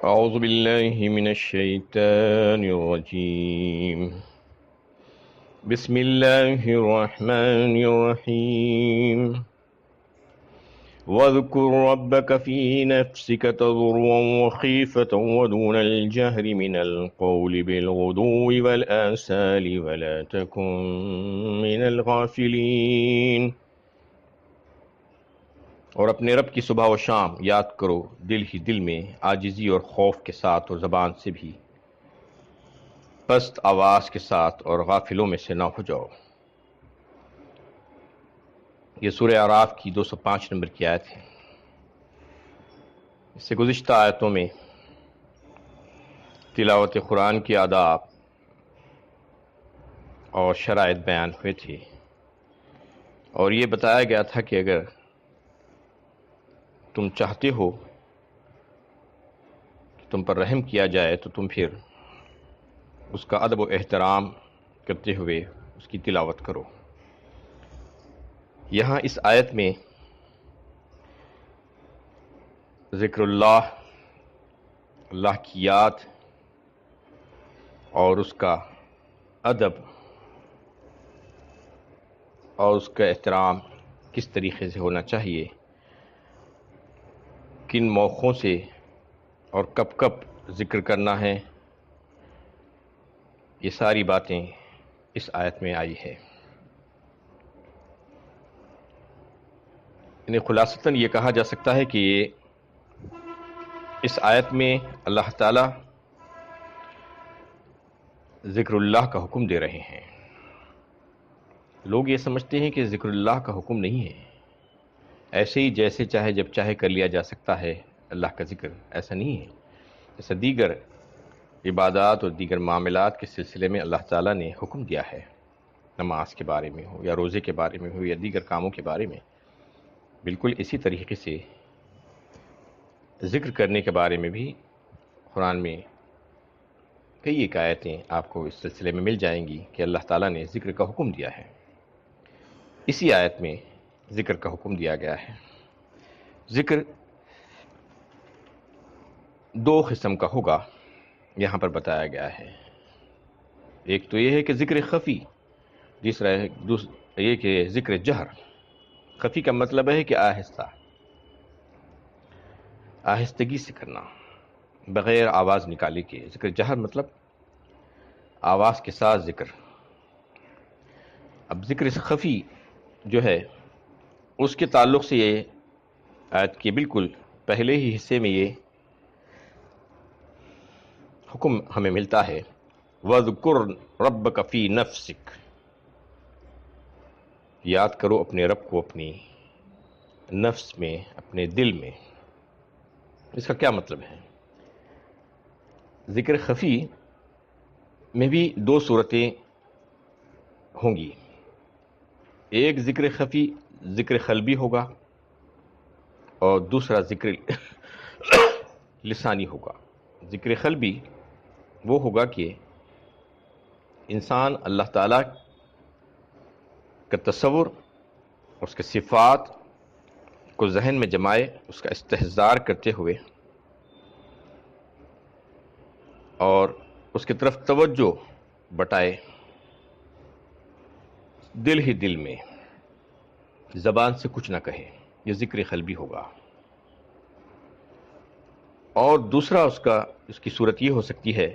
أعوذ بالله من الشيطان الرجيم. بسم الله الرحمن الرحيم. واذكر ربك في نفسك تضرعا وخيفة ودون الجهر من القول بالغدو والآصال ولا تكن من الغافلين. اور اپنے رب کی صبح و شام یاد کرو، دل ہی دل میں عاجزی اور خوف کے ساتھ، اور زبان سے بھی پست آواز کے ساتھ، اور غافلوں میں سے نہ ہو جاؤ۔ یہ سورہ اعراف کی 205 نمبر کی آیت ہے۔ اس سے گزشتہ آیتوں میں تلاوت قرآن کے آداب اور شرائط بیان ہوئے تھے، اور یہ بتایا گیا تھا کہ اگر تم چاہتے ہو کہ تم پر رحم کیا جائے تو تم پھر اس کا ادب و احترام کرتے ہوئے اس کی تلاوت کرو۔ یہاں اس آیت میں ذکر اللہ کی یاد اور اس کا ادب اور اس کا احترام کس طریقے سے ہونا چاہیے، کن موقعوں سے اور کب کب ذکر کرنا ہے، یہ ساری باتیں اس آیت میں آئی ہے۔ انہیں خلاصتاً یہ کہا جا سکتا ہے کہ اس آیت میں اللہ تعالیٰ ذکر اللہ کا حکم دے رہے ہیں۔ لوگ یہ سمجھتے ہیں کہ ذکر اللہ کا حکم نہیں ہے، ایسے ہی جیسے چاہے جب چاہے کر لیا جا سکتا ہے اللہ کا ذکر، ایسا نہیں ہے۔ ایسا دیگر عبادات اور دیگر معاملات کے سلسلے میں اللہ تعالیٰ نے حکم دیا ہے، نماز کے بارے میں ہو یا روزے کے بارے میں ہو یا دیگر کاموں کے بارے میں، بالکل اسی طریقے سے ذکر کرنے کے بارے میں بھی قرآن میں کئی ایک آیتیں آپ کو اس سلسلے میں مل جائیں گی کہ اللہ تعالیٰ نے ذکر کا حکم دیا ہے۔ اسی آیت میں ذکر کا حکم دیا گیا ہے۔ ذکر دو قسم کا ہوگا یہاں پر بتایا گیا ہے۔ ایک تو یہ ہے کہ ذکر خفی، دوسرا یہ کہ ذکر جہر۔ خفی کا مطلب ہے کہ آہستگی سے کرنا، بغیر آواز نکالے کے۔ ذکر جہر مطلب آواز کے ساتھ ذکر۔ اب ذکر خفی جو ہے اس کے تعلق سے یہ آیت کے بالکل پہلے ہی حصے میں یہ حکم ہمیں ملتا ہے، وَاذْكُرْ رَبَّكَ فِي نَفْسِكَ، یاد کرو اپنے رب کو اپنی نفس میں، اپنے دل میں۔ اس کا کیا مطلب ہے؟ ذکر خفی میں بھی دو صورتیں ہوں گی۔ ایک ذکر خفی ذکر قلبی ہوگا، اور دوسرا ذکر لسانی ہوگا۔ ذکر قلبی وہ ہوگا کہ انسان اللہ تعالیٰ کا تصور، اس کے صفات کو ذہن میں جمائے، اس کا استحضار کرتے ہوئے اور اس کی طرف توجہ بٹائے، دل ہی دل میں، زبان سے کچھ نہ کہے، یہ ذکر قلبی ہوگا۔ اور دوسرا اس کی صورت یہ ہو سکتی ہے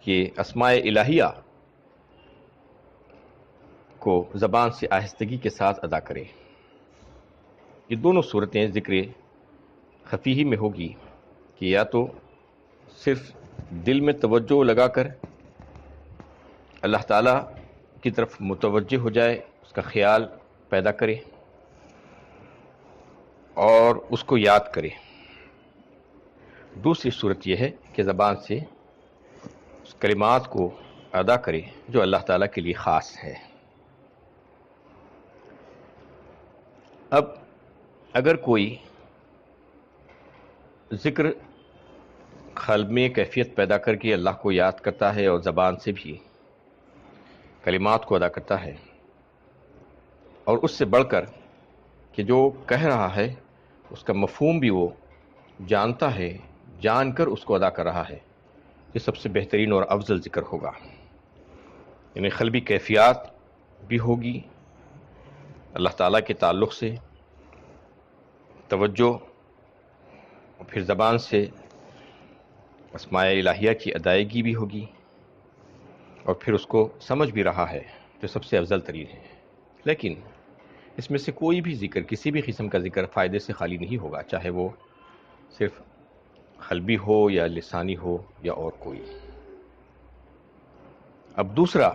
کہ اسماء الہیہ کو زبان سے آہستگی کے ساتھ ادا کرے۔ یہ دونوں صورتیں ذکر خفی ہی میں ہوگی کہ یا تو صرف دل میں توجہ لگا کر اللہ تعالیٰ کی طرف متوجہ ہو جائے، اس کا خیال پیدا کرے اور اس کو یاد کرے۔ دوسری صورت یہ ہے کہ زبان سے اس کلمات کو ادا کرے جو اللہ تعالیٰ کے لیے خاص ہے۔ اب اگر کوئی ذکر قلب میں کیفیت پیدا کر کے اللہ کو یاد کرتا ہے اور زبان سے بھی کلمات کو ادا کرتا ہے، اور اس سے بڑھ کر کہ جو کہہ رہا ہے اس کا مفہوم بھی وہ جانتا ہے، جان کر اس کو ادا کر رہا ہے، یہ سب سے بہترین اور افضل ذکر ہوگا۔ یعنی قلبی کیفیات بھی ہوگی اللہ تعالیٰ کے تعلق سے، توجہ، اور پھر زبان سے اسماء الہیہ کی ادائیگی بھی ہوگی، اور پھر اس کو سمجھ بھی رہا ہے، جو سب سے افضل ترین ہے۔ لیکن اس میں سے کوئی بھی ذکر، کسی بھی قسم کا ذکر فائدے سے خالی نہیں ہوگا، چاہے وہ صرف قلبی ہو یا لسانی ہو یا اور کوئی۔ اب دوسرا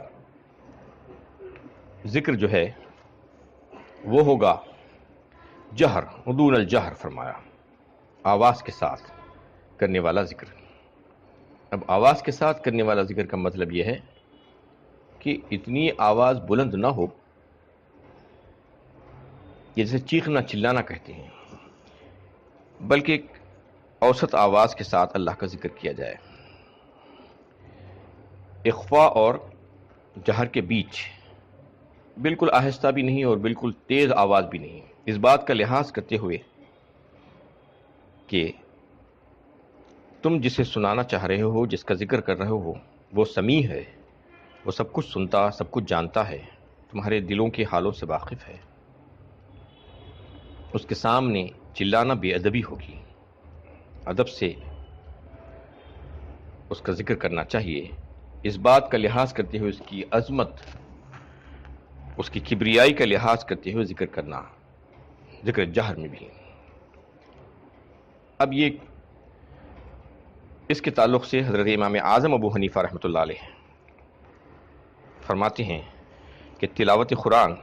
ذکر جو ہے وہ ہوگا جہر، دون الجہر فرمایا، آواز کے ساتھ کرنے والا ذکر۔ اب آواز کے ساتھ کرنے والا ذکر کا مطلب یہ ہے کہ اتنی آواز بلند نہ ہو، جیسے چیخنا چلانا کہتے ہیں، بلکہ ایک اوسط آواز کے ساتھ اللہ کا ذکر کیا جائے، اخفاء اور جہر کے بیچ، بالکل آہستہ بھی نہیں اور بالکل تیز آواز بھی نہیں، اس بات کا لحاظ کرتے ہوئے کہ تم جسے سنانا چاہ رہے ہو، جس کا ذکر کر رہے ہو، وہ سمیع ہے، وہ سب کچھ سنتا، سب کچھ جانتا ہے، تمہارے دلوں کے حالوں سے واقف ہے۔ اس کے سامنے چلانا بے ادبی ہوگی، ادب سے اس کا ذکر کرنا چاہیے، اس بات کا لحاظ کرتے ہوئے، اس کی عظمت، اس کی کبریائی کا لحاظ کرتے ہوئے ذکر کرنا، ذکر جہر میں بھی۔ اب یہ اس کے تعلق سے حضرت امام اعظم ابو حنیفہ رحمۃ اللہ علیہ فرماتے ہیں کہ تلاوت قرآن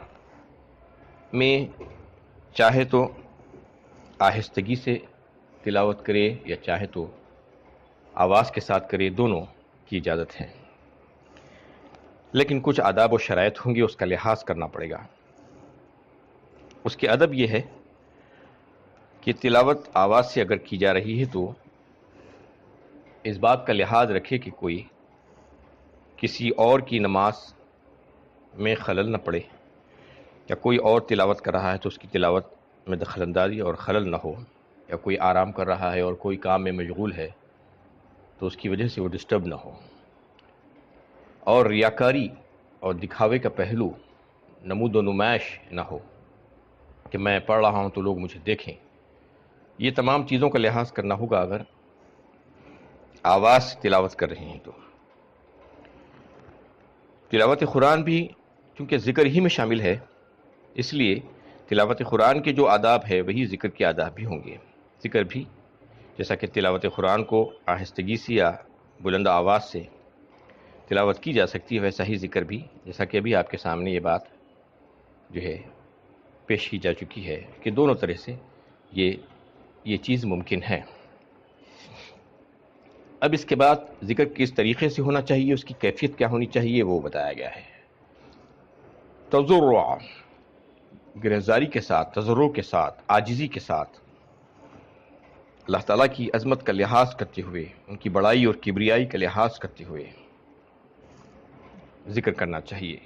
میں چاہے تو آہستگی سے تلاوت کرے یا چاہے تو آواز کے ساتھ کرے، دونوں کی اجازت ہے، لیکن کچھ آداب و شرائط ہوں گے، اس کا لحاظ کرنا پڑے گا۔ اس کے ادب یہ ہے کہ تلاوت آواز سے اگر کی جا رہی ہے تو اس بات کا لحاظ رکھے کہ کوئی کسی اور کی نماز میں خلل نہ پڑے، یا کوئی اور تلاوت کر رہا ہے تو اس کی تلاوت میں دخل اندازی اور خلل نہ ہو، یا کوئی آرام کر رہا ہے اور کوئی کام میں مشغول ہے تو اس کی وجہ سے وہ ڈسٹرب نہ ہو، اور ریاکاری اور دکھاوے کا پہلو، نمود و نمائش نہ ہو کہ میں پڑھ رہا ہوں تو لوگ مجھے دیکھیں۔ یہ تمام چیزوں کا لحاظ کرنا ہوگا اگر آواز سے تلاوت کر رہے ہیں تو۔ تلاوت قرآن بھی چونکہ ذکر ہی میں شامل ہے، اس لیے تلاوت قرآن کے جو آداب ہے وہی ذکر کے آداب بھی ہوں گے۔ ذکر بھی جیسا کہ تلاوت قرآن کو آہستگی سے یا بلند آواز سے تلاوت کی جا سکتی ہے، ویسا ہی ذکر بھی، جیسا کہ ابھی آپ کے سامنے یہ بات جو ہے پیش کی جا چکی ہے کہ دونوں طرح سے یہ چیز ممکن ہے۔ اب اس کے بعد ذکر کس طریقے سے ہونا چاہیے، اس کی کیفیت کیا ہونی چاہیے، وہ بتایا گیا ہے۔ تضرع، گرہزاری کے ساتھ، تضرع کے ساتھ، عاجزی کے ساتھ، اللہ تعالیٰ کی عظمت کا لحاظ کرتے ہوئے، ان کی بڑائی اور کبریائی کا لحاظ کرتے ہوئے ذکر کرنا چاہیے۔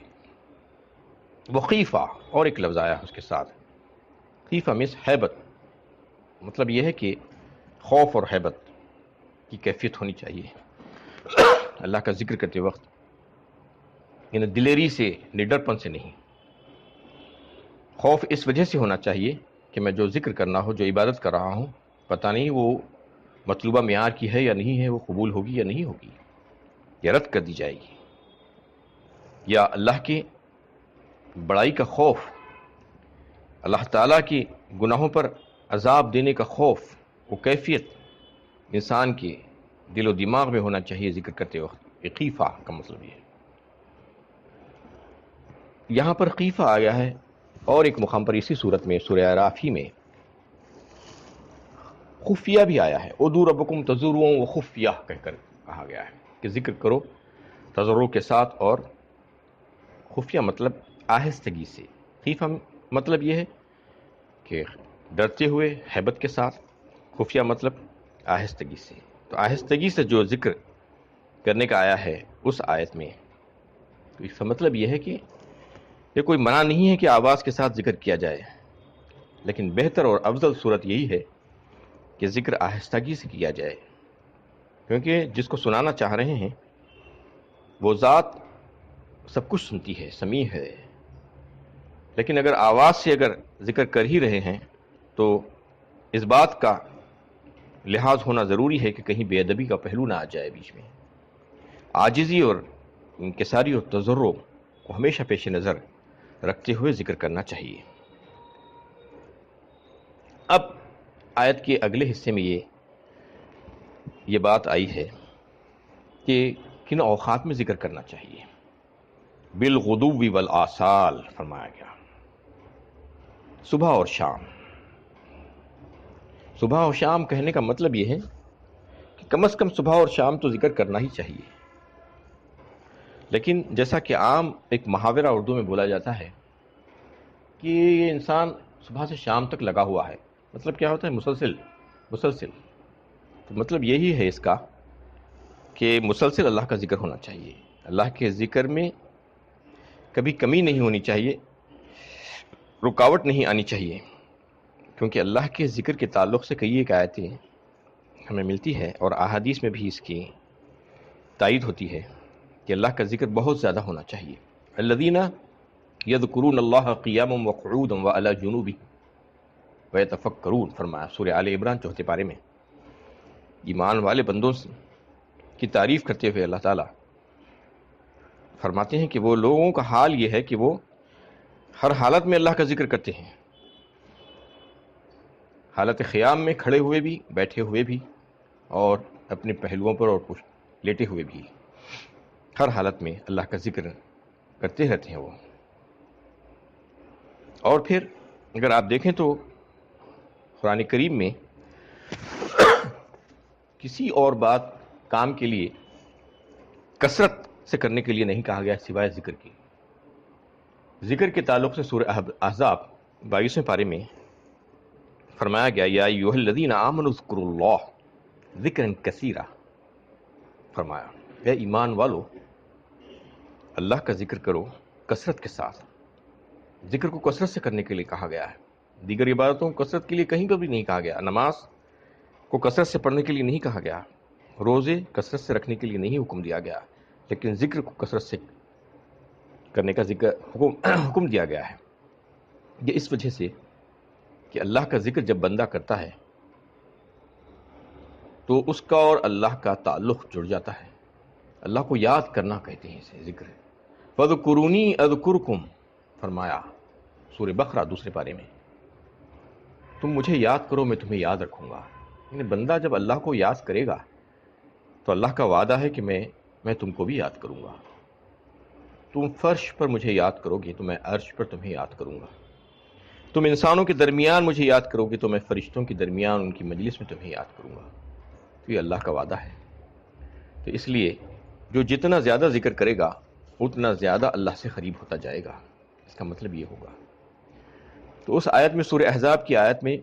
وخیفہ، اور ایک لفظ آیا اس کے ساتھ، خیفہ مس ہیبت، مطلب یہ ہے کہ خوف اور ہیبت کی کیفیت ہونی چاہیے اللہ کا ذکر کرتے وقت، یعنی دلیری سے، نڈرپن سے نہیں۔ خوف اس وجہ سے ہونا چاہیے کہ میں جو ذکر کرنا ہو، جو عبادت کر رہا ہوں، پتہ نہیں وہ مطلوبہ معیار کی ہے یا نہیں ہے، وہ قبول ہوگی یا نہیں ہوگی، یا رد کر دی جائے گی، یا اللہ کی بڑائی کا خوف، اللہ تعالیٰ کی گناہوں پر عذاب دینے کا خوف، وہ کیفیت انسان کے دل و دماغ میں ہونا چاہیے ذکر کرتے وقت۔ خیفہ کا مطلب یہ ہے۔ یہاں پر خیفہ آیا ہے، اور ایک مقام پر اسی صورت میں سورہ اعراف ہی میں خفیہ بھی آیا ہے، ادعوا ربکم تضرعا وخفیہ کہہ کر کہا گیا ہے کہ ذکر کرو تضرع کے ساتھ اور خفیہ مطلب آہستگی سے۔ خیفہ مطلب یہ ہے کہ ڈرتے ہوئے، ہیبت کے ساتھ، خفیہ مطلب آہستگی سے۔ تو آہستگی سے جو ذکر کرنے کا آیا ہے اس آیت میں، تو اس کا مطلب یہ ہے کہ یہ کوئی منع نہیں ہے کہ آواز کے ساتھ ذکر کیا جائے، لیکن بہتر اور افضل صورت یہی ہے کہ ذکر آہستگی سے کیا جائے، کیونکہ جس کو سنانا چاہ رہے ہیں وہ ذات سب کچھ سنتی ہے، سمیع ہے، لیکن اگر آواز سے اگر ذکر کر ہی رہے ہیں تو اس بات کا لحاظ ہونا ضروری ہے کہ کہیں بے ادبی کا پہلو نہ آ جائے بیچ میں۔ عاجزی اور انکساری اور تضرع کو ہمیشہ پیش نظر رکھتے ہوئے ذکر کرنا چاہیے۔ اب آیت کے اگلے حصے میں یہ بات آئی ہے کہ کن اوقات میں ذکر کرنا چاہیے۔ بالغدو والآصال فرمایا گیا، صبح اور شام۔ صبح اور شام کہنے کا مطلب یہ ہے کہ کم از کم صبح اور شام تو ذکر کرنا ہی چاہیے، لیکن جیسا کہ عام ایک محاورہ اردو میں بولا جاتا ہے کہ یہ انسان صبح سے شام تک لگا ہوا ہے، مطلب کیا ہوتا ہے؟ مسلسل۔ تو مطلب یہی ہے اس کا کہ مسلسل اللہ کا ذکر ہونا چاہیے، اللہ کے ذکر میں کبھی کمی نہیں ہونی چاہیے، رکاوٹ نہیں آنی چاہیے، کیونکہ اللہ کے ذکر کے تعلق سے کئی ایک آیتیں ہمیں ملتی ہے اور احادیث میں بھی اس کی تائید ہوتی ہے کہ اللہ کا ذکر بہت زیادہ ہونا چاہیے۔ الذین یذکرون اللہ قیاما وقعودا وعلی جنوبہم ویتفکرون، فرمایا سورہ آل عمران 4 پارے میں۔ ایمان والے بندوں کی تعریف کرتے ہوئے اللہ تعالیٰ فرماتے ہیں کہ وہ لوگوں کا حال یہ ہے کہ وہ ہر حالت میں اللہ کا ذکر کرتے ہیں، حالت قیام میں کھڑے ہوئے بھی، بیٹھے ہوئے بھی، اور اپنے پہلوؤں پر اور کچھ لیٹے ہوئے بھی، ہر حالت میں اللہ کا ذکر کرتے رہتے ہیں وہ۔ اور پھر اگر آپ دیکھیں تو قرآن کریم میں کسی اور بات کام کے لیے کثرت سے کرنے کے لیے نہیں کہا گیا سوائے ذکر کی۔ ذکر کے تعلق سے سورہ احزاب 22 پارے میں فرمایا گیا، یا ایھا الذین آمنوا اذکروا اللہ ذکرا کثیرا، فرمایا اے ایمان والو اللہ کا ذکر کرو کثرت کے ساتھ۔ ذکر کو کثرت سے کرنے کے لیے کہا گیا ہے، دیگر عبادتوں کو کثرت کے لیے کہیں پر بھی نہیں کہا گیا۔ نماز کو کثرت سے پڑھنے کے لیے نہیں کہا گیا، روزے کثرت سے رکھنے کے لیے نہیں حکم دیا گیا، لیکن ذکر کو کثرت سے کرنے کا حکم دیا گیا ہے۔ یہ اس وجہ سے کہ اللہ کا ذکر جب بندہ کرتا ہے تو اس کا اور اللہ کا تعلق جڑ جاتا ہے۔ اللہ کو یاد کرنا کہتے ہیں اسے، ذکر ہے۔ فَاذْكُرُونِی أَذْكُرْكُمْ، فرمایا سورہ بقرہ 2 پارے میں، تم مجھے یاد کرو میں تمہیں یاد رکھوں گا۔ یعنی بندہ جب اللہ کو یاد کرے گا تو اللہ کا وعدہ ہے کہ میں تم کو بھی یاد کروں گا۔ تم فرش پر مجھے یاد کرو گے تو میں عرش پر تمہیں یاد کروں گا۔ تم انسانوں کے درمیان مجھے یاد کرو گے تو میں فرشتوں کے درمیان ان کی مجلس میں تمہیں یاد کروں گا۔ تو یہ اللہ کا وعدہ ہے۔ تو اس لیے جو جتنا زیادہ ذکر کرے گا اتنا زیادہ اللہ سے قریب ہوتا جائے گا، اس کا مطلب یہ ہوگا۔ تو اس آیت میں، سورہ احزاب کی آیت میں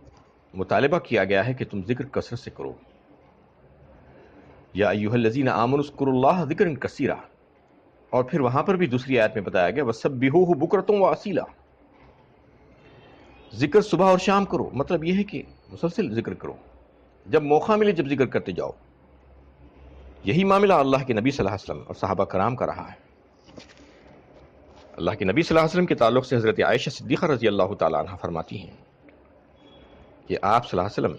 مطالبہ کیا گیا ہے کہ تم ذکر کثرت سے کرو، یا ایھا الذین آمنوا اذکروا اللہ ذکرا کثیرا، اور پھر وہاں پر بھی دوسری آیت میں بتایا گیا وسبحوہ بکرۃ واسیلا، ذکر صبح اور شام کرو۔ مطلب یہ ہے کہ مسلسل ذکر کرو، جب موقع ملے جب ذکر کرتے جاؤ۔ یہی معاملہ اللہ کے نبی صلی اللہ علیہ وسلم اور صحابہ کرام کا رہا ہے۔ اللہ کے نبی صلی اللہ علیہ وسلم کے تعلق سے حضرت عائشہ صدیقہ رضی اللہ تعالی عنہ فرماتی ہیں کہ آپ صلی اللہ علیہ وسلم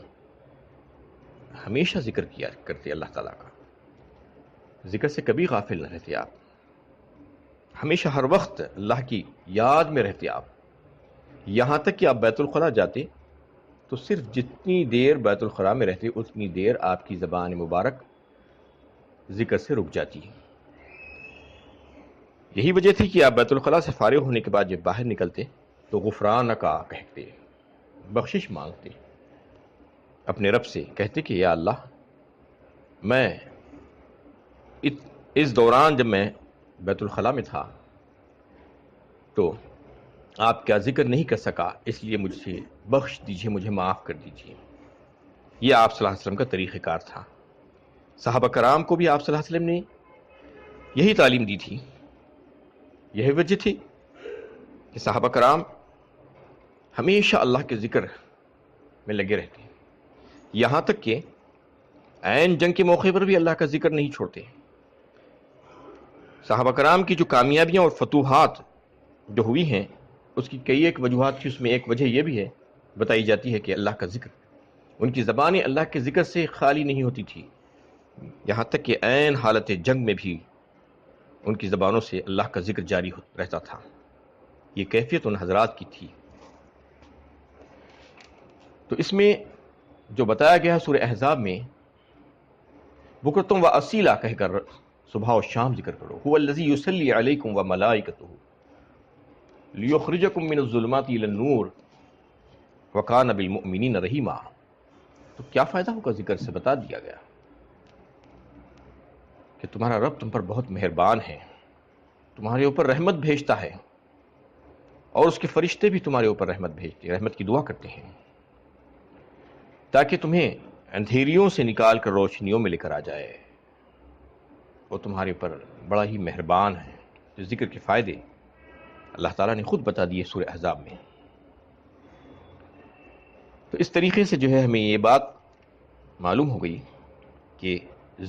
ہمیشہ ذکر کیا کرتے اللہ تعالیٰ کا، ذکر سے کبھی غافل نہ رہتے آپ، ہمیشہ ہر وقت اللہ کی یاد میں رہتے آپ، یہاں تک کہ آپ بیت الخلاء جاتے تو صرف جتنی دیر بیت الخلاء میں رہتے اتنی دیر آپ کی زبان مبارک ذکر سے رک جاتی۔ یہی وجہ تھی کہ آپ بیت الخلاء سے فارغ ہونے کے بعد جب باہر نکلتے تو غفرانک کہتے، بخشش مانگتے، اپنے رب سے کہتے کہ یا اللہ میں اس دوران جب میں بیت الخلاء میں تھا تو آپ کا ذکر نہیں کر سکا، اس لیے مجھ سے بخش دیجئے، مجھے معاف کر دیجئے۔ یہ آپ صلی اللہ علیہ وسلم کا طریقہ کار تھا۔ صحابہ کرام کو بھی آپ صلی اللہ علیہ وسلم نے یہی تعلیم دی تھی۔ یہی وجہ تھی کہ صحابہ کرام ہمیشہ اللہ کے ذکر میں لگے رہتے ہیں۔ یہاں تک کہ عین جنگ کے موقع پر بھی اللہ کا ذکر نہیں چھوڑتے. صحابہ کرام کی جو کامیابیاں اور فتوحات جو ہوئی ہیں اس کی کئی ایک وجوہات تھی. اس میں ایک وجہ یہ بھی ہے بتائی جاتی ہے کہ اللہ کا ذکر، ان کی زبانیں اللہ کے ذکر سے خالی نہیں ہوتی تھی، یہاں تک کہ عین حالت جنگ میں بھی ان کی زبانوں سے اللہ کا ذکر جاری رہتا تھا. یہ کیفیت ان حضرات کی تھی. تو اس میں جو بتایا گیا سورہ احزاب میں بکرتم و اصیلا کہہ کر صبح و شام ذکر کرو. هو الذی یصلی علیکم و ملائکتہ لیخرجکم من الظلمات الی النور وکان بالمؤمنین رحیما. تو کیا فائدہ ہوگا ذکر سے؟ بتا دیا گیا کہ تمہارا رب تم پر بہت مہربان ہے، تمہارے اوپر رحمت بھیجتا ہے، اور اس کے فرشتے بھی تمہارے اوپر رحمت بھیجتے ہیں، رحمت کی دعا کرتے ہیں تاکہ تمہیں اندھیریوں سے نکال کر روشنیوں میں لے کر آ جائے. وہ تمہارے اوپر بڑا ہی مہربان ہے. اس ذکر کے فائدے اللہ تعالیٰ نے خود بتا دیے سورہ احزاب میں. تو اس طریقے سے جو ہے ہمیں یہ بات معلوم ہو گئی کہ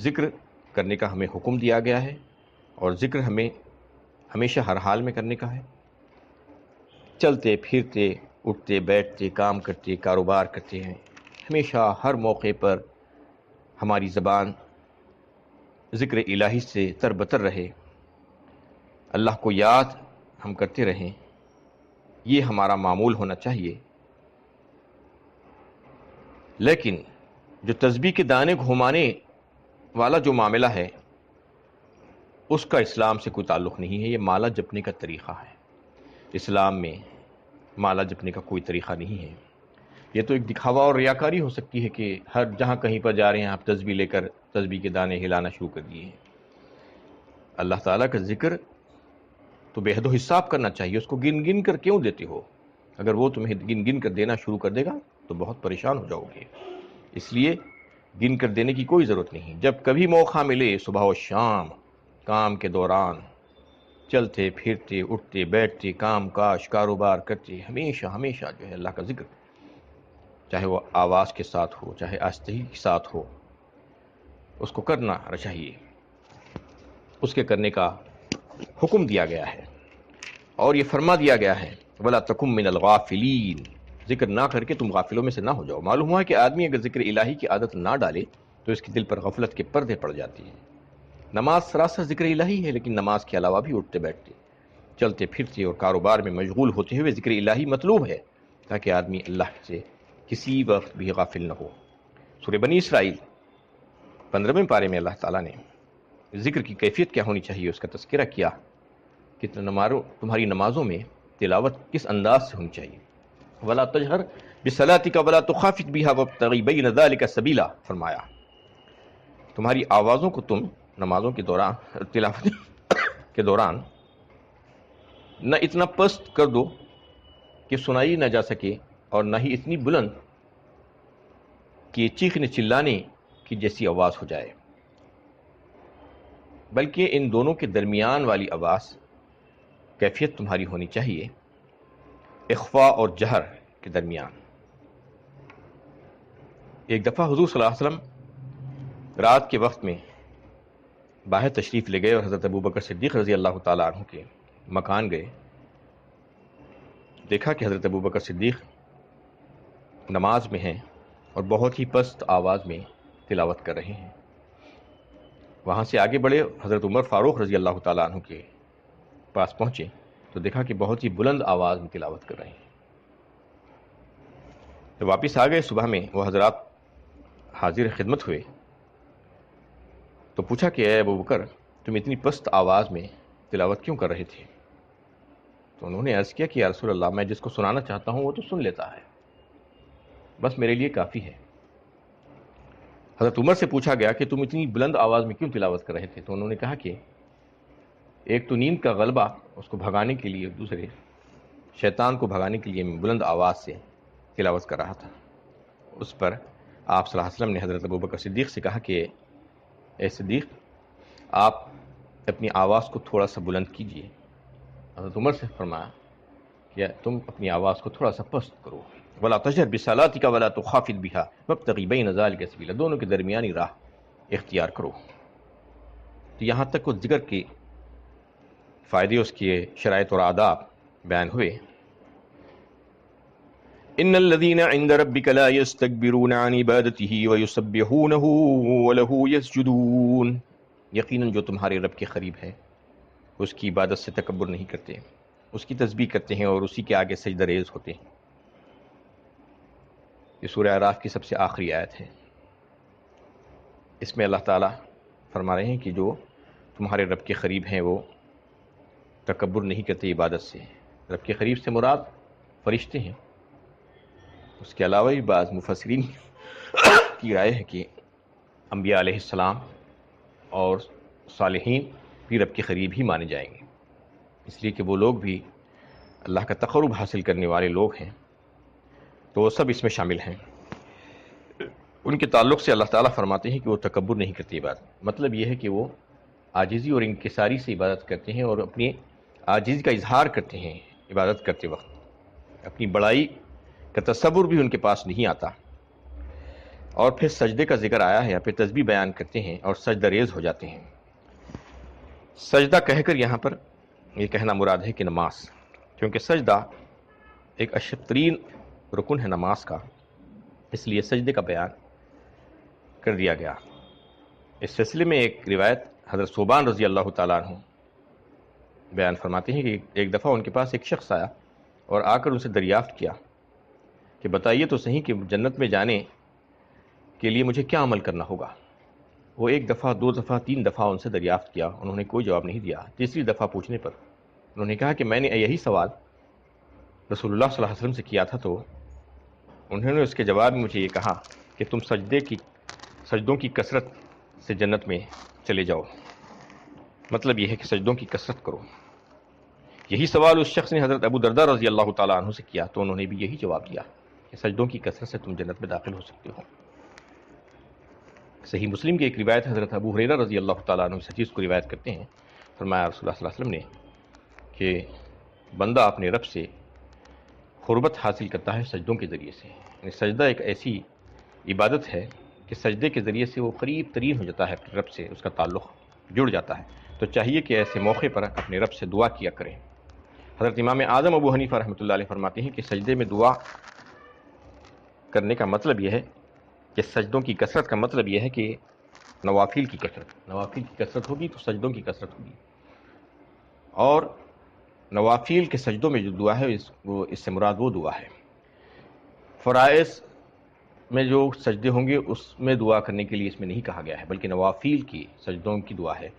ذکر کرنے کا ہمیں حکم دیا گیا ہے، اور ذکر ہمیں ہمیشہ ہر حال میں کرنے کا ہے. چلتے پھرتے، اٹھتے بیٹھتے، کام کرتے، کاروبار کرتے ہیں، ہمیشہ ہر موقع پر ہماری زبان ذکر الہی سے تر بتر رہے، اللہ کو یاد ہم کرتے رہیں. یہ ہمارا معمول ہونا چاہیے. لیکن جو تسبیح کے دانے گھمانے والا جو معاملہ ہے اس کا اسلام سے کوئی تعلق نہیں ہے. یہ مالا جپنے کا طریقہ ہے. اسلام میں مالا جپنے کا کوئی طریقہ نہیں ہے. یہ تو ایک دکھاوا اور ریاکاری ہو سکتی ہے کہ ہر جہاں کہیں پر جا رہے ہیں آپ تسبیح لے کر تسبیح کے دانے ہلانا شروع کر دیے ہیں. اللہ تعالیٰ کا ذکر تو بے حد و حساب کرنا چاہیے. اس کو گن گن کر کیوں دیتے ہو؟ اگر وہ تمہیں گن گن کر دینا شروع کر دے گا تو بہت پریشان ہو جاؤ گے. اس لیے گن کر دینے کی کوئی ضرورت نہیں. جب کبھی موقع ملے صبح و شام، کام کے دوران، چلتے پھرتے، اٹھتے بیٹھتے، کام کاج کاروبار کرتے، ہمیشہ ہمیشہ جو ہے اللہ کا ذکر، چاہے وہ آواز کے ساتھ ہو چاہے آہستگی کے ساتھ ہو، اس کو کرنا چاہیے. اس کے کرنے کا حکم دیا گیا ہے، اور یہ فرما دیا گیا ہے وَلَا تَكُن مِّنَ الْغَافِلِينَ. ذکر نہ کر کے تم غافلوں میں سے نہ ہو جاؤ. معلوم ہوا کہ آدمی اگر ذکر الہی کی عادت نہ ڈالے تو اس کے دل پر غفلت کے پردے پڑ جاتی ہیں. نماز سراسر ذکر الہی ہے، لیکن نماز کے علاوہ بھی اٹھتے بیٹھتے، چلتے پھرتے اور کاروبار میں مشغول ہوتے ہوئے ذکر الہی مطلوب ہے تاکہ آدمی اللہ سے کسی وقت بھی غافل نہ ہو. سورہ بنی اسرائیل 15ویں پارے میں اللہ تعالیٰ نے ذکر کی کیفیت کیا ہونی چاہیے اس کا تذکرہ کیا کہ تمہاری نمازوں میں تلاوت کس انداز سے ہونی چاہیے. وَلَا تَجْهَرْ بِصَلَاتِكَ وَلَا تُخَافِتْ بِهَا وَابْتَغِ بَيْنَ ذَلِكَ سَبِيلًا. فرمایا تمہاری آوازوں کو تم نمازوں کے دوران، تلاوت کے دوران نہ اتنا پست کر دو کہ سنائی نہ جا سکے، اور نہ ہی اتنی بلند کہ چیخنے چلانے کی جیسی آواز ہو جائے، بلکہ ان دونوں کے درمیان والی آواز کیفیت تمہاری ہونی چاہیے، اخفاء اور جہر کے درمیان. ایک دفعہ حضور صلی اللہ علیہ وسلم رات کے وقت میں باہر تشریف لے گئے اور حضرت ابوبکر صدیق رضی اللہ تعالیٰ عنہ کے مکان گئے. دیکھا کہ حضرت ابوبکر صدیق نماز میں ہیں اور بہت ہی پست آواز میں تلاوت کر رہے ہیں. وہاں سے آگے بڑھے، حضرت عمر فاروق رضی اللہ تعالیٰ عنہ کے پاس پہنچے تو دیکھا کہ بہت ہی بلند آواز میں تلاوت کر رہے ہیں. جب واپس آ گئے صبح میں وہ حضرات حاضر خدمت ہوئے تو پوچھا کہ اے ابوبکر تم اتنی پست آواز میں تلاوت کیوں کر رہے تھے؟ تو انہوں نے عرض کیا کہ یا رسول اللہ، میں جس کو سنانا چاہتا ہوں وہ تو سن لیتا ہے، بس میرے لیے کافی ہے. حضرت عمر سے پوچھا گیا کہ تم اتنی بلند آواز میں کیوں تلاوت کر رہے تھے؟ تو انہوں نے کہا کہ ایک تو نیند کا غلبہ اس کو بھگانے کے لیے، دوسرے شیطان کو بھگانے کے لیے میں بلند آواز سے تلاوت کر رہا تھا. اس پر آپ صلی اللہ علیہ وسلم نے حضرت ابوبکر صدیق سے کہا کہ اے صدیق، آپ اپنی آواز کو تھوڑا سا بلند کیجیے. حضرت عمر سے فرمایا کہ تم اپنی آواز کو تھوڑا سا پست کرو. ولا تجہر بصلاتک ولا تخافت بها وابتغ بین ذلک سبیلا، دونوں کے درمیانی راہ اختیار کرو۔ تو یہاں تک وہ ذکر کے فائدے، اس کے شرائط اور آداب بیان ہوئے۔ ان الذين عند ربك لا يستكبرون عن عبادته ويسبحونه وله يسجدون، یقیناً جو تمہارے رب کے قریب ہے اس کی عبادت سے تکبر نہیں کرتے، اس کی تسبیح کرتے ہیں اور اسی کے آگے سجدہ ریز ہوتے ہیں۔ یہ سورہ اعراف کی سب سے آخری آیت ہے۔ اس میں اللہ تعالیٰ فرما رہے ہیں کہ جو تمہارے رب کے قریب ہیں وہ تکبر نہیں کرتے عبادت سے۔ رب کے قریب سے مراد فرشتے ہیں، اس کے علاوہ بھی بعض مفسرین کی رائے ہے کہ انبیاء علیہ السلام اور صالحین بھی رب کے قریب ہی مانے جائیں گے، اس لیے کہ وہ لوگ بھی اللہ کا تقرب حاصل کرنے والے لوگ ہیں، تو وہ سب اس میں شامل ہیں۔ ان کے تعلق سے اللہ تعالیٰ فرماتے ہیں کہ وہ تکبر نہیں کرتے عبادت، مطلب یہ ہے کہ وہ عاجزی اور انکساری سے عبادت کرتے ہیں اور اپنی عاجزی کا اظہار کرتے ہیں عبادت کرتے وقت، اپنی بڑائی کا تصور بھی ان کے پاس نہیں آتا۔ اور پھر سجدے کا ذکر آیا ہے، یا پھر تسبیح بیان کرتے ہیں اور سجدہ ریز ہو جاتے ہیں۔ سجدہ کہہ کر یہاں پر یہ کہنا مراد ہے کہ نماز، کیونکہ سجدہ ایک اشرف ترین رکن ہے نماز کا، اس لیے سجدے کا بیان کر دیا گیا۔ اس سلسلے میں ایک روایت حضرت ثوبان رضی اللہ تعالیٰ عنہ بیان فرماتے ہیں کہ ایک دفعہ ان کے پاس ایک شخص آیا اور آ کر ان سے دریافت کیا کہ بتائیے تو صحیح کہ جنت میں جانے کے لیے مجھے کیا عمل کرنا ہوگا۔ وہ ایک دفعہ، دو دفعہ، تین دفعہ ان سے دریافت کیا، انہوں نے کوئی جواب نہیں دیا۔ تیسری دفعہ پوچھنے پر انہوں نے کہا کہ میں نے یہی سوال رسول اللہ صلی اللہ علیہ وسلم سے کیا تھا، تو انہوں نے اس کے جواب میں مجھے یہ کہا کہ تم سجدوں کی کثرت سے جنت میں چلے جاؤ۔ مطلب یہ ہے کہ سجدوں کی کثرت کرو۔ یہی سوال اس شخص نے حضرت ابو درداء رضی اللہ تعالیٰ عنہ سے کیا، تو انہوں نے بھی یہی جواب دیا کہ سجدوں کی کثرت سے تم جنت میں داخل ہو سکتے ہو۔ صحیح مسلم کی ایک روایت حضرت ابو ہریرہ رضی اللہ تعالیٰ عنہ اس حدیث کو روایت کرتے ہیں، فرمایا رسول اللہ صلی اللہ علیہ وسلم نے کہ بندہ اپنے رب سے قربت حاصل کرتا ہے سجدوں کے ذریعے سے، یعنی سجدہ ایک ایسی عبادت ہے کہ سجدے کے ذریعے سے وہ قریب ترین ہو جاتا ہے اپنے رب سے، اس کا تعلق جڑ جاتا ہے۔ تو چاہیے کہ ایسے موقع پر اپنے رب سے دعا کیا کریں۔ حضرت امام اعظم ابو حنیفہ رحمۃ اللہ علیہ فرماتے ہیں کہ سجدے میں دعا کرنے کا مطلب یہ ہے کہ سجدوں کی کثرت کا مطلب یہ ہے کہ نوافل کی کثرت ہوگی تو سجدوں کی کثرت ہوگی، اور نوافل کے سجدوں میں جو دعا ہے اس سے مراد وہ دعا ہے۔ فرائض میں جو سجدے ہوں گے اس میں دعا کرنے کے لیے اس میں نہیں کہا گیا ہے، بلکہ نوافل کی سجدوں کی دعا ہے۔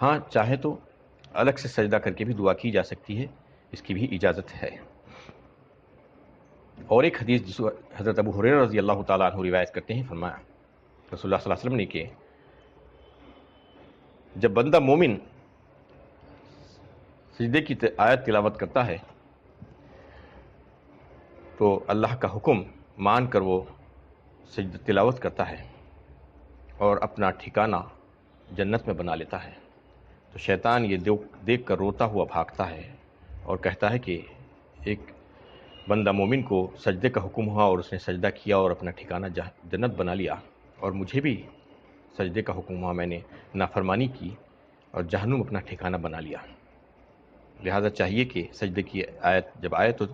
ہاں چاہے تو الگ سے سجدہ کر کے بھی دعا کی جا سکتی ہے، اس کی بھی اجازت ہے۔ اور ایک حدیث جس حضرت ابو ہریرہ رضی اللہ تعالیٰ عنہ روایت کرتے ہیں، فرمایا رسول اللہ صلی اللہ علیہ وسلم نے کہ جب بندہ مومن سجدے کی آیت تلاوت کرتا ہے تو اللہ کا حکم مان کر وہ سجدہ تلاوت کرتا ہے اور اپنا ٹھکانہ جنت میں بنا لیتا ہے، تو شیطان یہ دیکھ کر روتا ہوا بھاگتا ہے اور کہتا ہے کہ ایک بندہ مومن کو سجدے کا حکم ہوا اور اس نے سجدہ کیا اور اپنا ٹھکانہ جنت بنا لیا، اور مجھے بھی سجدے کا حکم ہوا، میں نے نافرمانی کی اور جہنم اپنا ٹھکانہ بنا لیا۔ لہذا چاہیے کہ سجدے کی آیت جب آئے تو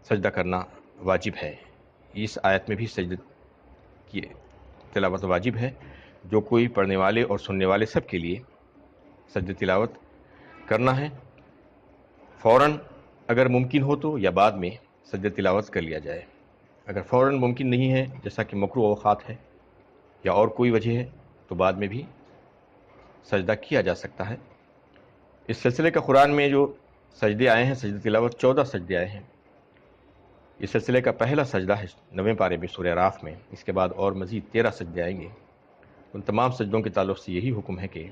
سجدہ کرنا واجب ہے۔ اس آیت میں بھی سجدے کی تلاوت واجب ہے، جو کوئی پڑھنے والے اور سننے والے سب کے لیے سجدہ تلاوت کرنا ہے، فوراً اگر ممکن ہو تو، یا بعد میں سجدہ تلاوت کر لیا جائے۔ اگر فوراً ممکن نہیں ہے، جیسا کہ مکروہ اوقات ہے یا اور کوئی وجہ ہے، تو بعد میں بھی سجدہ کیا جا سکتا ہے۔ اس سلسلے کا قرآن میں جو سجدے آئے ہیں، سجدہ تلاوت 14 سجدے آئے ہیں۔ اس سلسلے کا پہلا سجدہ ہے 9ویں پارے میں سورہ اعراف میں، اس کے بعد اور مزید 13 سجدے آئیں گے۔ ان تمام سجدوں کے تعلق سے یہی حکم ہے کہ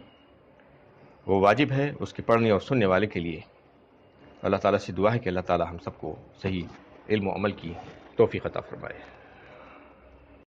وہ واجب ہے اس کے پڑھنے اور سننے والے کے لیے۔ اللہ تعالیٰ سے دعا ہے کہ اللہ تعالیٰ ہم سب کو صحیح علم و عمل کی توفیق عطا فرمائے۔